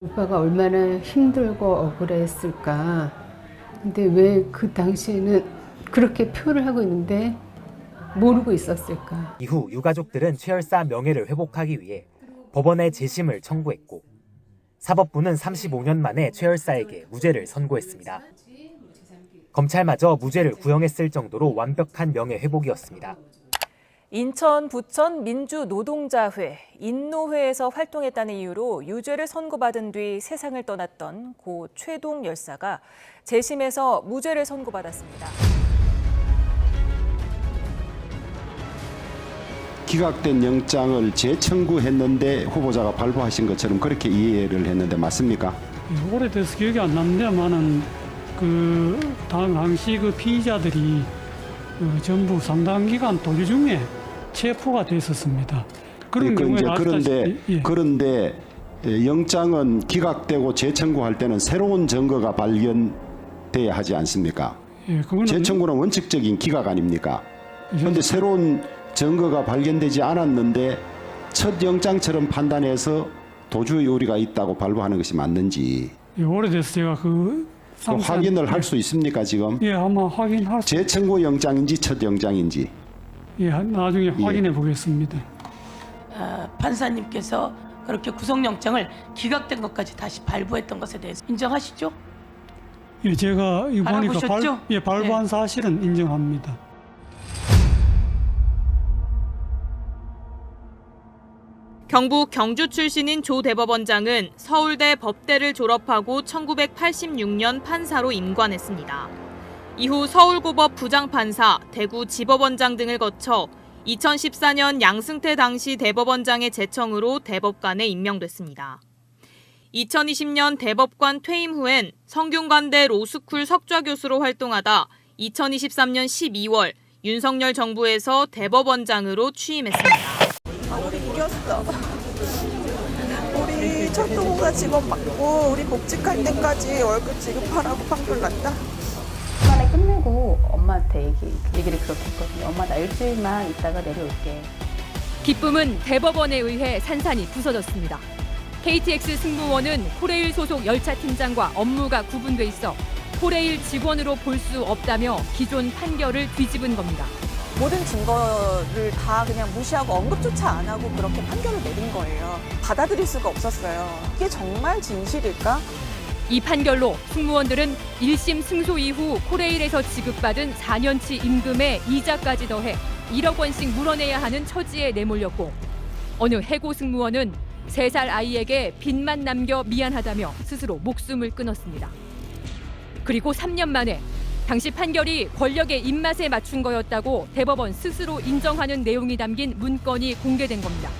오빠가 얼마나 힘들고 억울했을까. 근데 왜 그 당시에는 그렇게 표를 하고 있는데 모르고 있었을까. 이후 유가족들은 최 열사 명예를 회복하기 위해 법원에 재심을 청구했고 사법부는 35년 만에 최 열사에게 무죄를 선고했습니다. 검찰마저 무죄를 구형했을 정도로 완벽한 명예 회복이었습니다. 인천 부천 민주노동자회, 인노회에서 활동했다는 이유로 유죄를 선고받은 뒤 세상을 떠났던 고 최동 열사가 재심에서 무죄를 선고받았습니다. 기각된 영장을 재청구했는데 후보자가 발부하신 것처럼 그렇게 이해를 했는데 맞습니까? 오래돼서 기억이 안 나는데만은 그 당시 그 피의자들이 전부 상당 기간 도주 중에 체포가 됐었습니다. 그런 경우에 그런데 영장은 기각되고 재청구할 때는 새로운 증거가 발견돼야 하지 않습니까? 예, 재청구는 원칙적인 기각 아닙니까? 그런데 새로운 증거가 발견되지 않았는데 첫 영장처럼 판단해서 도주 요리가 있다고 발부하는 것이 맞는지 예, 오래돼서 제가 확인을 할 수 있습니까 지금? 예, 아마 확인할 수. 재청구 영장인지 첫 영장인지. 예, 나중에 확인해 보겠습니다. 판사님께서 그렇게 구속영장을 기각된 것까지 다시 발부했던 것에 대해서 인정하시죠? 예, 제가 이거 보니까 발부한 사실은 인정합니다. 경북 경주 출신인 조 대법원장은 서울대 법대를 졸업하고 1986년 판사로 임관했습니다. 이후 서울고법 부장판사, 대구지법원장 등을 거쳐 2014년 양승태 당시 대법원장의 제청으로 대법관에 임명됐습니다. 2020년 대법관 퇴임 후엔 성균관대 로스쿨 석좌 교수로 활동하다 2023년 12월 윤석열 정부에서 대법원장으로 취임했습니다. 우리 이겼어. 우리 철도공사 직원 받고 우리 복직할 때까지 월급 지급하라고 판결 났다. 주말에 끝내고 엄마한테 얘기를 그렇게 했거든요. 엄마 나 일주일만 있다가 내려올게. 기쁨은 대법원에 의해 산산이 부서졌습니다. KTX 승무원은 코레일 소속 열차 팀장과 업무가 구분돼 있어 코레일 직원으로 볼 수 없다며 기존 판결을 뒤집은 겁니다. 모든 증거를 다 그냥 무시하고 언급조차 안 하고 그렇게 판결을 내린 거예요. 받아들일 수가 없었어요. 이게 정말 진실일까? 이 판결로 승무원들은 1심 승소 이후 코레일에서 지급받은 4년치 임금에 이자까지 더해 1억 원씩 물어내야 하는 처지에 내몰렸고 어느 해고 승무원은 3살 아이에게 빚만 남겨 미안하다며 스스로 목숨을 끊었습니다. 그리고 3년 만에 당시 판결이 권력의 입맛에 맞춘 거였다고 대법원 스스로 인정하는 내용이 담긴 문건이 공개된 겁니다.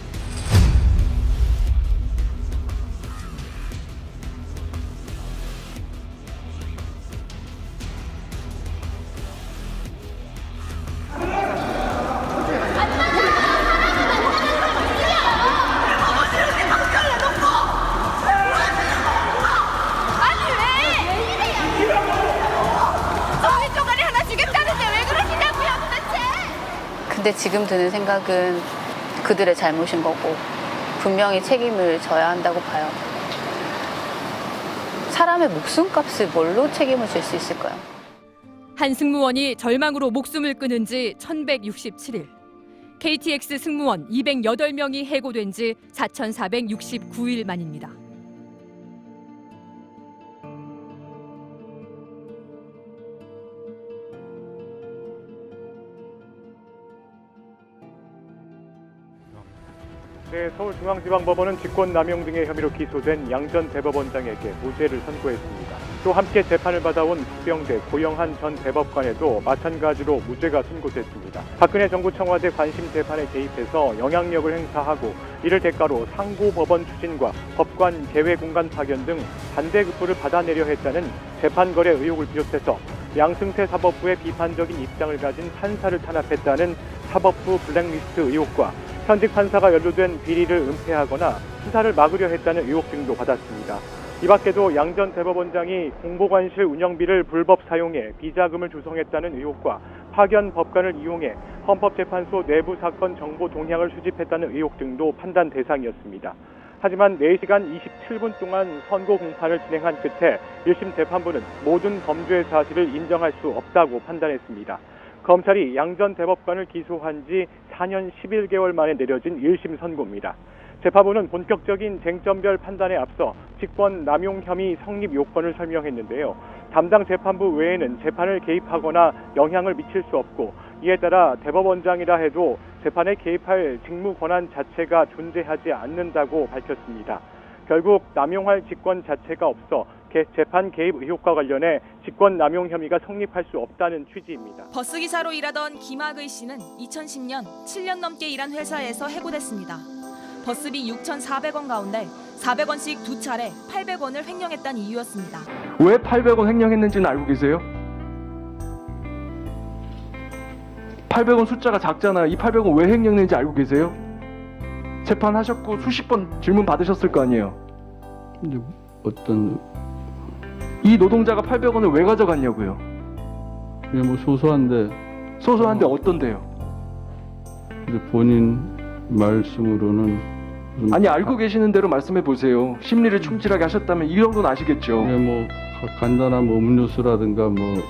근데 지금 드는 생각은 그들의 잘못인 거고 분명히 책임을 져야 한다고 봐요. 사람의 목숨값을 뭘로 책임을 질 수 있을까요? 한 승무원이 절망으로 목숨을 끊은 지 1167일. KTX 승무원 208명이 해고된 지 4469일 만입니다. 네, 서울중앙지방법원은 직권남용 등의 혐의로 기소된 양 전 대법원장에게 무죄를 선고했습니다. 또 함께 재판을 받아온 국병대 고영한 전 대법관에도 마찬가지로 무죄가 선고됐습니다. 박근혜 정부 청와대 관심 재판에 개입해서 영향력을 행사하고 이를 대가로 상고법원 추진과 법관 개회 공간 파견 등 반대급부를 받아내려 했다는 재판 거래 의혹을 비롯해서 양승태 사법부의 비판적인 입장을 가진 판사를 탄압했다는 사법부 블랙리스트 의혹과 현직 판사가 연루된 비리를 은폐하거나 수사를 막으려 했다는 의혹 등도 받았습니다. 이 밖에도 양 전 대법원장이 공보관실 운영비를 불법 사용해 비자금을 조성했다는 의혹과 파견 법관을 이용해 헌법재판소 내부 사건 정보 동향을 수집했다는 의혹 등도 판단 대상이었습니다. 하지만 4시간 27분 동안 선고 공판을 진행한 끝에 1심 재판부는 모든 범죄 사실을 인정할 수 없다고 판단했습니다. 검찰이 양 전 대법관을 기소한 지 4년 11개월 만에 내려진 1심 선고입니다. 재판부는 본격적인 쟁점별 판단에 앞서 직권 남용 혐의 성립 요건을 설명했는데요. 담당 재판부 외에는 재판을 개입하거나 영향을 미칠 수 없고, 이에 따라 대법원장이라 해도 재판에 개입할 직무 권한 자체가 존재하지 않는다고 밝혔습니다. 결국 남용할 직권 자체가 없어 재판 개입 의혹과 관련해 직권 남용 혐의가 성립할 수 없다는 취지입니다. 버스기사로 일하던 김학의 씨는 2010년 7년 넘게 일한 회사에서 해고됐습니다. 버스비 6,400원 가운데 400원씩 2차례 800원을 횡령했다는 이유였습니다. 왜 800원 횡령했는지는 알고 계세요? 800원 숫자가 작잖아요. 이 800원 왜 횡령했는지 알고 계세요? 재판하셨고 수십 번 질문 받으셨을 거 아니에요. 근데 어떤 이 노동자가 800원을 왜 가져갔냐고요. 그냥 뭐 소소한데 어떤데요? 근데 본인 말씀으로는 아니 알고 계시는 대로 말씀해 보세요. 심리를 충실하게 하셨다면 이 정도는 아시겠죠. 그냥 뭐 간단한 뭐 음료수라든가 뭐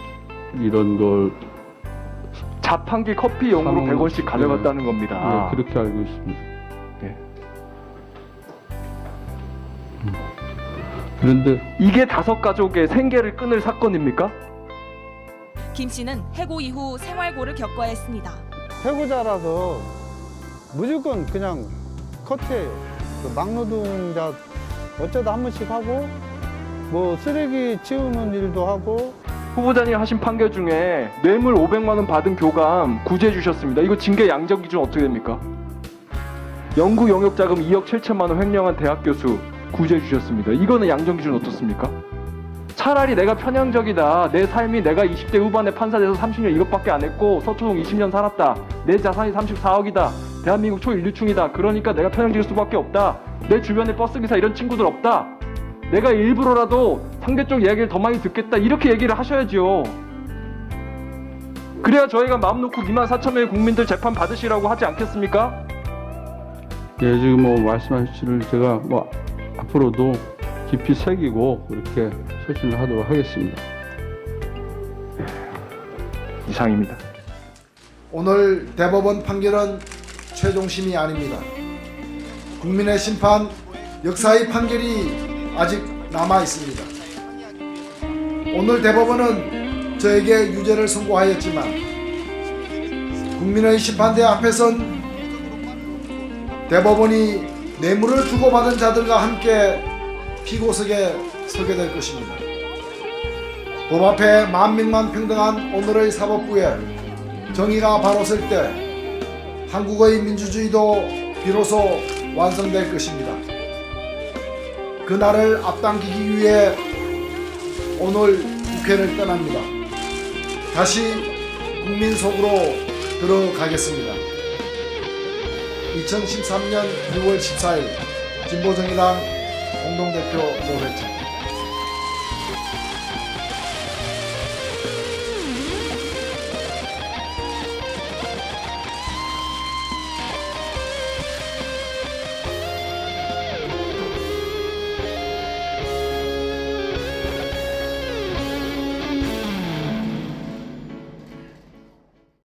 이런 걸 자판기 커피용으로 상황, 100원씩 가져갔다는 겁니다. 네, 그렇게 알고 있습니다. 네. 그런데 이게 5가족의 생계를 끊을 사건입니까? 김 씨는 해고 이후 생활고를 겪어야 했습니다. 해고자라서 무조건 그냥 컷이에요. 막노동자 어쩌다 한 번씩 하고 뭐 쓰레기 치우는 일도 하고. 후보자님 하신 판결 중에 뇌물 500만 원 받은 교감 구제해 주셨습니다. 이거 징계 양적 기준 어떻게 됩니까? 연구 영역 자금 2억 7천만 원 횡령한 대학 교수 구제해 주셨습니다. 이거는 양적 기준 어떻습니까? 차라리 내가 편향적이다. 내 삶이 내가 20대 후반에 판사돼서 30년 이것밖에 안 했고 서초동 20년 살았다. 내 자산이 34억이다. 대한민국 초인류층이다. 그러니까 내가 편향적일 수밖에 없다. 내 주변에 버스기사 이런 친구들 없다. 내가 일부러라도 상대쪽 이야기를 더 많이 듣겠다. 이렇게 얘기를 하셔야죠. 그래야 저희가 마음 놓고 24,000명의 국민들 재판 받으시라고 하지 않겠습니까? 예, 지금 뭐 말씀하신 제가 뭐 앞으로도 깊이 새기고 그렇게 소신을 하도록 하겠습니다. 이상입니다. 오늘 대법원 판결은 최종심이 아닙니다. 국민의 심판, 역사의 판결이 아직 남아 있습니다. 오늘 대법원은 저에게 유죄를 선고하였지만 국민의 심판대 앞에선 대법원이 뇌물을 주고받은 자들과 함께 피고석에 서게 될 것입니다. 법 앞에 만명만 평등한 오늘의 사법부에 정의가 바로 설 때 한국의 민주주의도 비로소 완성될 것입니다. 그날을 앞당기기 위해 오늘 국회를 떠납니다. 다시 국민 속으로 들어가겠습니다. 2013년 6월 14일 진보정의당 공동대표 노회찬.